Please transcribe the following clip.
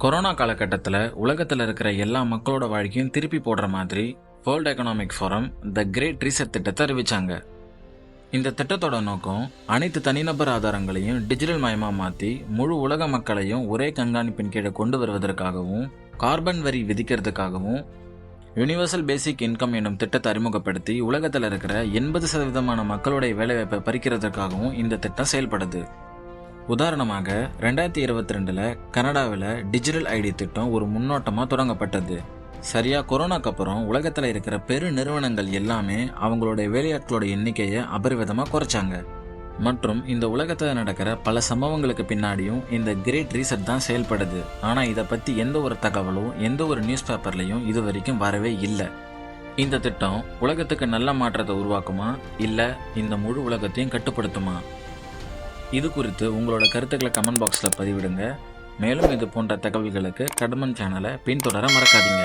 Corona காலகட்டத்தில் உலகத்தில் இருக்கிற எல்லா மக்களோட வாழ்க்கையும் திருப்பி போடுற மாதிரி World Economic Forum the Great Reset திட்டத்தை அறிவிச்சாங்க. இந்த திட்டத்தோட நோக்கம் அனைத்து தனிநபர் ஆதாரங்களையும் டிஜிட்டல் மயமாக மாற்றி முழு உலக மக்களையும் ஒரே கண்காணிப்பின் கீழே கொண்டு வருவதற்காகவும், கார்பன் வரி விதிக்கிறதுக்காகவும், யூனிவர்சல் பேசிக் இன்கம் என்னும் திட்டத்தை அறிமுகப்படுத்தி உலகத்தில் இருக்கிற 80% மக்களுடைய வேலைவாய்ப்பை பறிக்கிறதுக்காகவும் இந்த திட்டம் செயல்படுது. உதாரணமாக 2022 கனடாவில் டிஜிட்டல் ஐடி திட்டம் ஒரு முன்னோட்டமாக தொடங்கப்பட்டது. சரியாக கொரோனாக்கு அப்புறம் உலகத்தில் இருக்கிற பெரு நிறுவனங்கள் எல்லாமே அவங்களுடைய வேலையாட்களோட எண்ணிக்கையை அபரிவிதமாக குறைச்சாங்க. மற்றும் இந்த உலகத்தில் நடக்கிற பல சம்பவங்களுக்கு பின்னாடியும் இந்த கிரேட் ரீசெட் தான் செயல்படுது. ஆனால் இதை பற்றி எந்த ஒரு தகவலும் எந்த ஒரு நியூஸ் பேப்பர்லையும் இது வரைக்கும் வரவே இல்லை. இந்த திட்டம் உலகத்துக்கு நல்ல மாற்றத்தை உருவாக்குமா, இல்லை இந்த முழு உலகத்தையும் கட்டுப்படுத்துமா? இது குறித்து உங்களோட கருத்துக்களை கமெண்ட் பாக்ஸில் பதிவிடுங்க. மேலும் இது போன்ற தகவல்களுக்கு கடமன் சேனலை பின்தொடர மறக்காதீங்க.